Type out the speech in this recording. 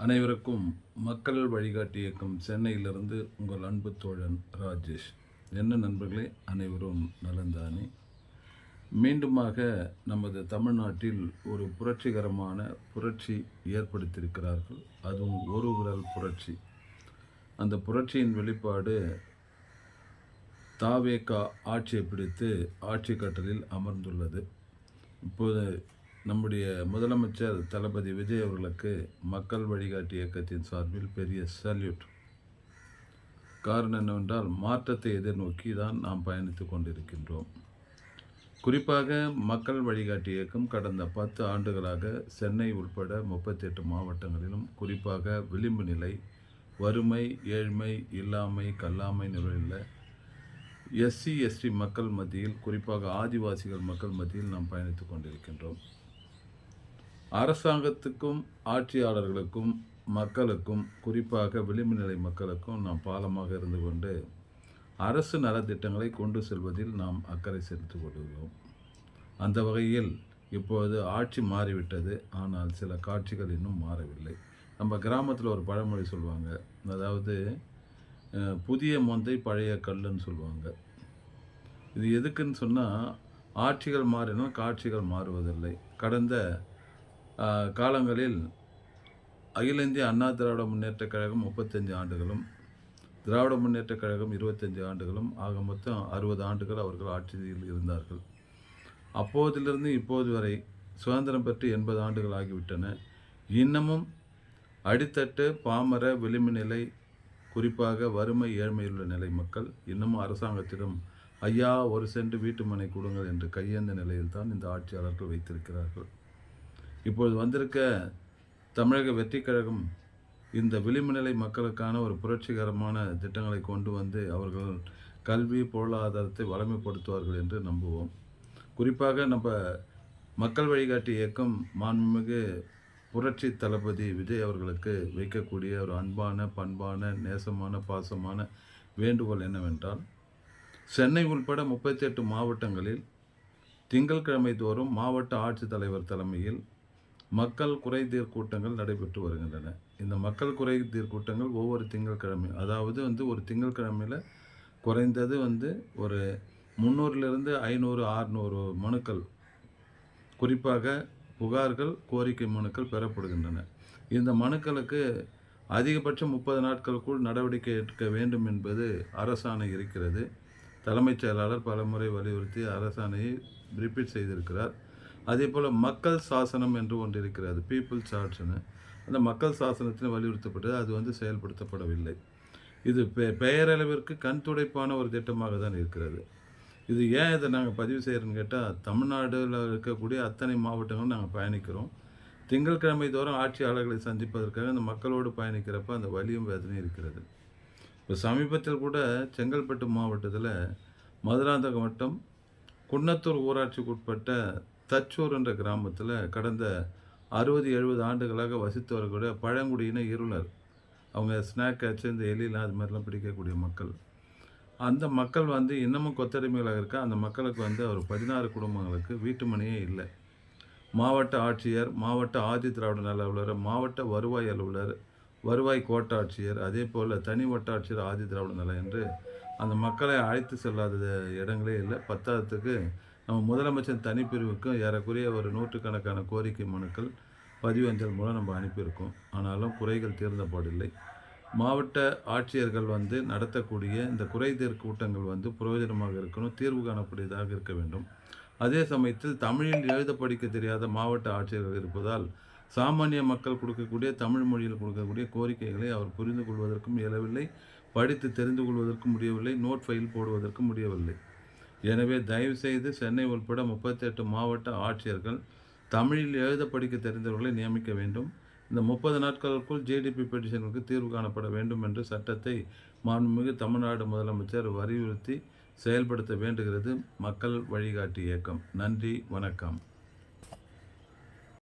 அனைவருக்கும் மக்கள் வழிகாட்டி இயக்கம் சென்னையிலிருந்து உங்கள் அன்பு தோழன் ராஜேஷ். என்ன நண்பர்களே, அனைவரும் நலந்தானே? மீண்டுமாக நமது தமிழ்நாட்டில் ஒரு புரட்சிகரமான புரட்சி ஏற்படுத்தியிருக்கிறார்கள். அதுவும் ஒரு விரல் புரட்சி. அந்த புரட்சியின் வெளிப்பாடு தாவேகா ஆட்சியை பிடித்து ஆட்சி கட்டலில் அமர்ந்துள்ளது. இப்போது நம்முடைய முதலமைச்சர் தளபதி விஜய் அவர்களுக்கு மக்கள் வழிகாட்டி இயக்கத்தின் சார்பில் பெரிய சல்யூட். காரணம் என்னவென்றால், மாற்றத்தை எதிர்நோக்கி தான் நாம் பயணித்து கொண்டிருக்கின்றோம். குறிப்பாக மக்கள் வழிகாட்டி இயக்கம் கடந்த 10 ஆண்டுகளாக சென்னை உட்பட 38 மாவட்டங்களிலும், குறிப்பாக விளிம்பு நிலை, வறுமை, ஏழ்மை, இல்லாமை, கல்லாமை நிலையில் எஸ்சி எஸ்டி மக்கள் மத்தியில், குறிப்பாக ஆதிவாசிகள் மக்கள் மத்தியில் நாம் பயணித்து கொண்டிருக்கின்றோம். அரசாங்கத்துக்கும் ஆட்சியாளர்களுக்கும் மக்களுக்கும், குறிப்பாக விளிம்பு நிலை மக்களுக்கும் நாம் பாலமாக இருந்து கொண்டு அரசு நலத்திட்டங்களை கொண்டு செல்வதில் நாம் அக்கறை செலுத்திக் கொள்கிறோம். அந்த வகையில் இப்போது ஆட்சி மாறிவிட்டது. ஆனால் சில காட்சிகள் இன்னும் மாறவில்லை. நம்ம கிராமத்தில் ஒரு பழமொழி சொல்லுவாங்க, அதாவது புதிய மொந்தை பழைய கல்லுன்னு சொல்லுவாங்க. இது எதுக்குன்னு சொன்னால், ஆட்சிகள் மாறினால் காட்சிகள் மாறுவதில்லை. கடந்த காலங்களில் அகில இந்திய அண்ணா திராவிட முன்னேற்றக் கழகம் 35 ஆண்டுகளும், திராவிட முன்னேற்றக் கழகம் 25 ஆண்டுகளும், ஆக மொத்தம் 60 ஆண்டுகள் அவர்கள் ஆட்சியில் இருந்தார்கள். அப்போதிலிருந்து இப்போது வரை சுதந்திரம் பெற்று 80 ஆண்டுகள் ஆகிவிட்டன. இன்னமும் அடித்தட்டு, பாமர, விளிம்பு நிலை, குறிப்பாக வறுமை, ஏழ்மையில் உள்ள நிலை மக்கள் இன்னமும் அரசாங்கத்திடம் ஐயா 1 சென்ட் வீட்டு மனை கொடுங்கள் என்று கையேந்த நிலையில் தான் இந்த ஆட்சியாளர்கள் வைத்திருக்கிறார்கள். இப்பொழுது வந்திருக்க தமிழக வெற்றி கழகம் இந்த விளிம்பு நிலை மக்களுக்கான ஒரு புரட்சிகரமான திட்டங்களை கொண்டு வந்து அவர்கள் கல்வி, பொருளாதாரத்தை வளமைப்படுத்துவார்கள் என்று நம்புவோம். குறிப்பாக நம்ம மக்கள் வழிகாட்டி இயக்கம் மாண்புமிகு புரட்சி தளபதி விஜய் அவர்களுக்கு வைக்கக்கூடிய ஒரு அன்பான, பண்பான, நேசமான, பாசமான வேண்டுகோள் என்னவென்றால், சென்னை உள்பட 38 மாவட்டங்களில் திங்கட்கிழமை தோறும் மாவட்ட ஆட்சித்தலைவர் தலைமையில் மக்கள் குறைதீர் கூட்டங்கள் நடைபெற்று வருகின்றன. இந்த மக்கள் குறைதீர் கூட்டங்கள் ஒவ்வொரு திங்கட்கிழமை, அதாவது ஒரு திங்கட்கிழமையில் குறைந்தது ஒரு 300லிருந்து 500, 600 மனுக்கள், குறிப்பாக புகார்கள், கோரிக்கை மனுக்கள் பெறப்படுகின்றன. இந்த மனுக்களுக்கு அதிகபட்சம் 30 நாட்களுக்குள் நடவடிக்கை எடுக்க வேண்டும் என்பது அரசாணை இருக்கிறது. தலைமைச் செயலாளர் பலமுறை வலியுறுத்தி அரசாணையை ரிப்பீட் செய்திருக்கிறார். அதேபோல் மக்கள் சாசனம் என்று ஒன்று இருக்கிறது, பீப்புள் சார்ட்ஸ்னு. அந்த மக்கள் சாசனத்தில் வலியுறுத்தப்பட்டது, அது செயல்படுத்தப்படவில்லை. இது பெயரளவிற்கு கண் துடைப்பான ஒரு திட்டமாக தான் இருக்கிறது. இது ஏன் இதை நாங்கள் பதிவு செய்கிறோன்னு கேட்டால், தமிழ்நாட்டில் இருக்கக்கூடிய அத்தனை மாவட்டங்களும் நாங்கள் பயணிக்கிறோம். திங்கட்கிழமை தோறும் ஆட்சியாளர்களை சந்திப்பதற்காக அந்த மக்களோடு பயணிக்கிறப்ப அந்த வலியும் வேதனையும் இருக்கிறது. இப்போ சமீபத்தில் கூட செங்கல்பட்டு மாவட்டத்தில் மதுராந்தகம் வட்டம் குன்னத்தூர் ஊராட்சிக்கு உட்பட்ட தச்சூர் என்ற கிராமத்தில் கடந்த 60-70 ஆண்டுகளாக வசித்து வரக்கூடிய பழங்குடியின இருளர், அவங்க ஸ்நாக் கேட்சு, இந்த எலிலாம் அது மாதிரிலாம் பிடிக்கக்கூடிய மக்கள். அந்த மக்கள் இன்னமும் கொத்தடிமைகளாக இருக்க அந்த மக்களுக்கு ஒரு 16 குடும்பங்களுக்கு வீட்டு மனையே இல்லை. மாவட்ட ஆட்சியர், மாவட்ட ஆதி திராவிட நல அலுவலர், மாவட்ட வருவாய் அலுவலர், வருவாய் கோட்டாட்சியர், அதே போல் தனி வட்டாட்சியர் ஆதி திராவிட நல என்று அந்த மக்களை அழைத்து செல்லாத இடங்களே இல்லை. பத்தாவதுக்கு நம்ம முதலமைச்சர் தனிப்பிரிவுக்கும் ஏறக்குறைய ஒரு 100கணக்கான கோரிக்கை மனுக்கள் பதிவஞ்சல் மூலம் நம்ம அனுப்பியிருக்கோம். ஆனாலும் குறைகள் தீர்ந்தபாடில்லை. மாவட்ட ஆட்சியர்கள் நடத்தக்கூடிய இந்த குறைதீர் கூட்டங்கள் பிரயோஜனமாக இருக்கணும், தீர்வு காணக்கூடியதாக இருக்க வேண்டும். அதே சமயத்தில் தமிழில் எழுத படிக்க தெரியாத மாவட்ட ஆட்சியர்கள் இருப்பதால் சாமானிய மக்கள் கொடுக்கக்கூடிய தமிழ் மொழியில் கொடுக்கக்கூடிய கோரிக்கைகளை அவர் புரிந்து கொள்வதற்கும் இயலவில்லை, படித்து தெரிந்து கொள்வதற்கும் முடியவில்லை, நோட் ஃபைல் போடுவதற்கும் முடியவில்லை. எனவே தயவுசெய்து சென்னை உட்பட 38 மாவட்ட ஆட்சியர்கள் தமிழில் எழுத படிக்க தெரிந்தவர்களை நியமிக்க வேண்டும். இந்த 30 நாட்களுக்குள் ஜிடிபி பெட்டிஷனுக்கு தீர்வு காணப்பட வேண்டும் என்று சட்டத்தை மாண்புமிகு தமிழ்நாடு முதலமைச்சர் வலியுறுத்தி செயல்படுத்த வேண்டுகிறது மக்கள் வழிகாட்டி இயக்கம். நன்றி, வணக்கம்.